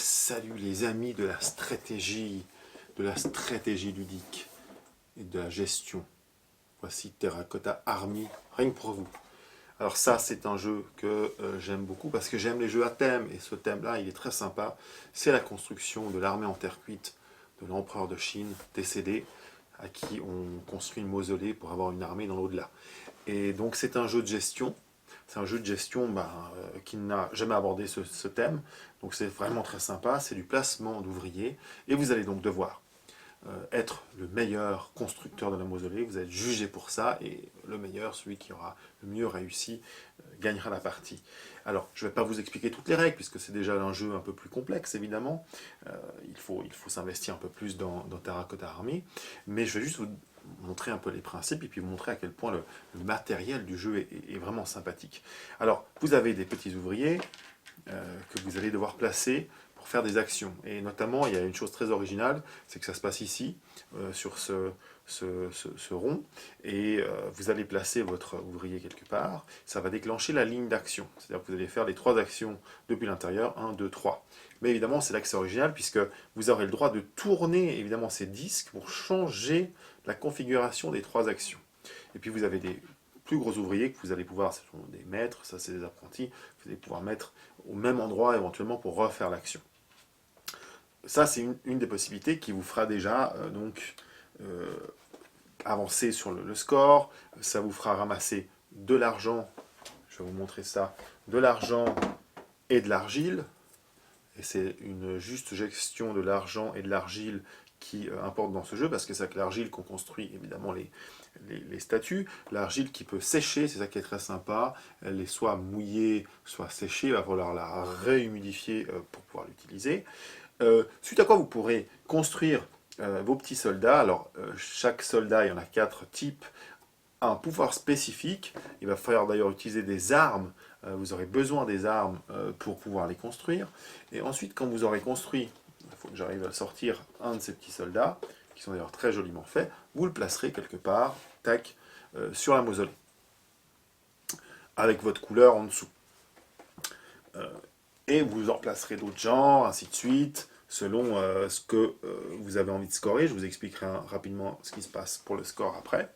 salut les amis de la stratégie ludique et de la gestion. Voici Terracotta Army, rien que pour vous. Alors ça, c'est un jeu que j'aime beaucoup parce que j'aime les jeux à thème. Et ce thème-là, il est très sympa. C'est la construction de l'armée en terre cuite de l'empereur de Chine, décédé, à qui on construit une mausolée pour avoir une armée dans l'au-delà. Et donc c'est un jeu de gestion. C'est un jeu de gestion qui n'a jamais abordé ce thème. Donc c'est vraiment très sympa. C'est du placement d'ouvriers. Et vous allez donc devoir être le meilleur constructeur de la mausolée. Vous êtes jugé pour ça. Et le meilleur, celui qui aura le mieux réussi, gagnera la partie. Alors, je ne vais pas vous expliquer toutes les règles, puisque c'est déjà un jeu un peu plus complexe, évidemment. Il faut s'investir un peu plus dans Terracotta Army. Mais je vais juste vous montrer un peu les principes et puis vous montrer à quel point le matériel du jeu est vraiment sympathique. Alors, vous avez des petits ouvriers que vous allez devoir placer pour faire des actions. Et notamment, il y a une chose très originale, c'est que ça se passe ici, sur ce rond, et vous allez placer votre ouvrier quelque part, ça va déclencher la ligne d'action. C'est-à-dire que vous allez faire les 3 actions depuis l'intérieur, 1, 2, 3. Mais évidemment, c'est là que c'est original, puisque vous aurez le droit de tourner évidemment ces disques pour changer la configuration des 3 actions. Et puis vous avez des plus gros ouvriers que vous allez pouvoir, ce sont des maîtres, ça c'est des apprentis, vous allez pouvoir mettre au même endroit éventuellement pour refaire l'action. Ça c'est une des possibilités qui vous fera déjà avancer sur le score, ça vous fera ramasser de l'argent, je vais vous montrer ça, de l'argent et de l'argile, et c'est une juste gestion de l'argent et de l'argile qui importe dans ce jeu, parce que c'est avec l'argile qu'on construit évidemment les statues. L'argile qui peut sécher, c'est ça qui est très sympa, elle est soit mouillée, soit séchée, il va falloir la réhumidifier pour pouvoir l'utiliser. Suite à quoi vous pourrez construire vos petits soldats. Alors chaque soldat, il y en a 4 types, un pouvoir spécifique, il va falloir d'ailleurs utiliser des armes, vous aurez besoin des armes pour pouvoir les construire, et ensuite quand vous aurez construit, il faut que j'arrive à sortir un de ces petits soldats, qui sont d'ailleurs très joliment faits, vous le placerez quelque part, tac, sur la mausolée, avec votre couleur en dessous. Et vous en placerez d'autres genres, ainsi de suite, selon ce que vous avez envie de scorer. Je vous expliquerai rapidement ce qui se passe pour le score après.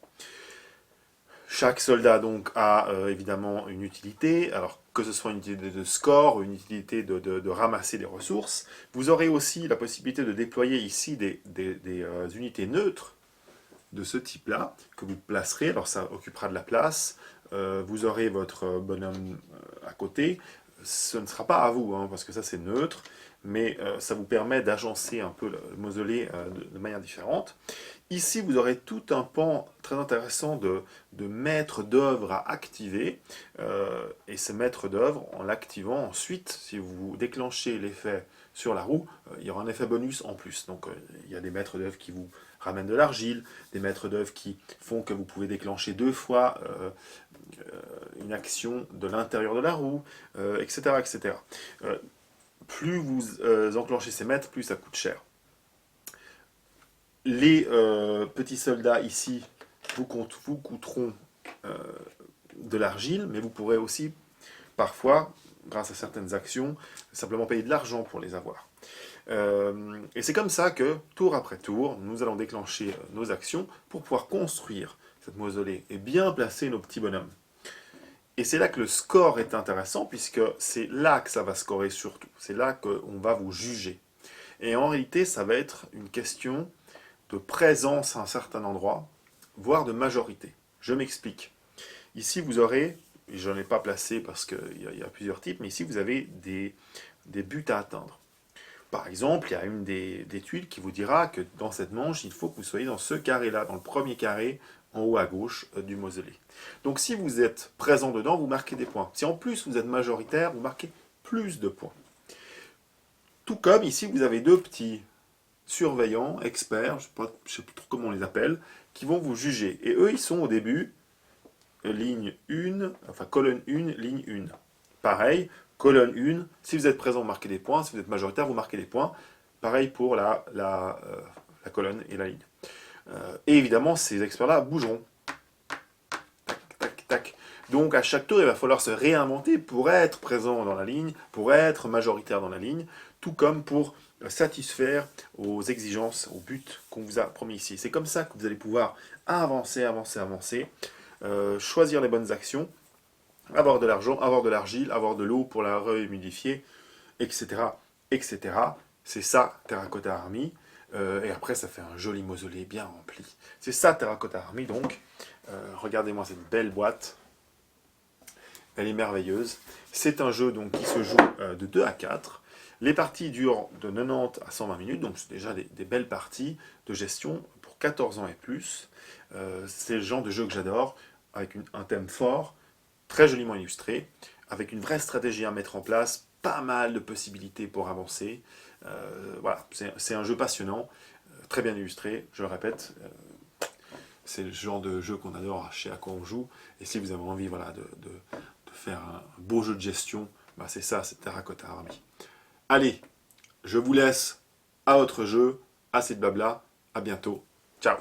Chaque soldat donc a évidemment une utilité, alors que ce soit une utilité de score, une utilité de ramasser des ressources. Vous aurez aussi la possibilité de déployer ici des unités neutres de ce type-là, que vous placerez, alors ça occupera de la place, vous aurez votre bonhomme à côté, ce ne sera pas à vous, hein, parce que ça c'est neutre, mais ça vous permet d'agencer un peu le mausolée de manière différente. Ici, vous aurez tout un pan très intéressant de maître d'œuvre à activer, et ce maître d'œuvre, en l'activant ensuite, si vous déclenchez l'effet sur la roue, il y aura un effet bonus en plus. Donc il y a des maîtres d'œuvre qui vous ramènent de l'argile, des maîtres d'œuvre qui font que vous pouvez déclencher 2 fois une action de l'intérieur de la roue, etc. etc. Plus vous enclenchez ces maîtres, plus ça coûte cher. Les petits soldats ici vous coûteront de l'argile, mais vous pourrez aussi parfois, grâce à certaines actions, simplement payer de l'argent pour les avoir. Et c'est comme ça que, tour après tour, nous allons déclencher nos actions pour pouvoir construire cette mausolée et bien placer nos petits bonhommes. Et c'est là que le score est intéressant, puisque c'est là que ça va scorer surtout. C'est là qu'on va vous juger. Et en réalité, ça va être une question de présence à un certain endroit, voire de majorité. Je m'explique. Ici, vous aurez, et je n'en ai pas placé parce qu'il y a plusieurs types, mais ici, vous avez des buts à atteindre. Par exemple, il y a une des tuiles qui vous dira que dans cette manche, il faut que vous soyez dans ce carré-là, dans le premier carré, en haut à gauche du mausolée. Donc si vous êtes présent dedans, vous marquez des points. Si en plus vous êtes majoritaire, vous marquez plus de points. Tout comme ici, vous avez 2 petits surveillants, experts, je ne sais plus trop comment on les appelle, qui vont vous juger. Et eux, ils sont au début, ligne 1, enfin colonne 1, ligne 1. Pareil, colonne 1, si vous êtes présent, vous marquez des points, si vous êtes majoritaire, vous marquez des points. Pareil pour la colonne et la ligne. Et évidemment, ces experts-là bougeront. Tac, tac, tac. Donc à chaque tour, il va falloir se réinventer pour être présent dans la ligne, pour être majoritaire dans la ligne, tout comme pour satisfaire aux exigences, aux buts qu'on vous a promis ici. C'est comme ça que vous allez pouvoir avancer, avancer, avancer, choisir les bonnes actions, avoir de l'argent, avoir de l'argile, avoir de l'eau pour la rehumidifier, etc. etc. C'est ça, Terracotta Army. Et après, ça fait un joli mausolée bien rempli. C'est ça, Terracotta Army, donc. Regardez-moi cette belle boîte. Elle est merveilleuse. C'est un jeu donc, qui se joue de 2 à 4. Les parties durent de 90 à 120 minutes, donc c'est déjà des belles parties de gestion pour 14 ans et plus. C'est le genre de jeu que j'adore, avec un thème fort, très joliment illustré, avec une vraie stratégie à mettre en place, pas mal de possibilités pour avancer. Voilà, c'est un jeu passionnant, très bien illustré, je le répète. C'est le genre de jeu qu'on adore chez À quoi on joue. Et si vous avez envie voilà, de faire un beau jeu de gestion, bah c'est ça, c'est Terracotta Army. Allez, je vous laisse à votre jeu, assez de blabla, à bientôt, ciao.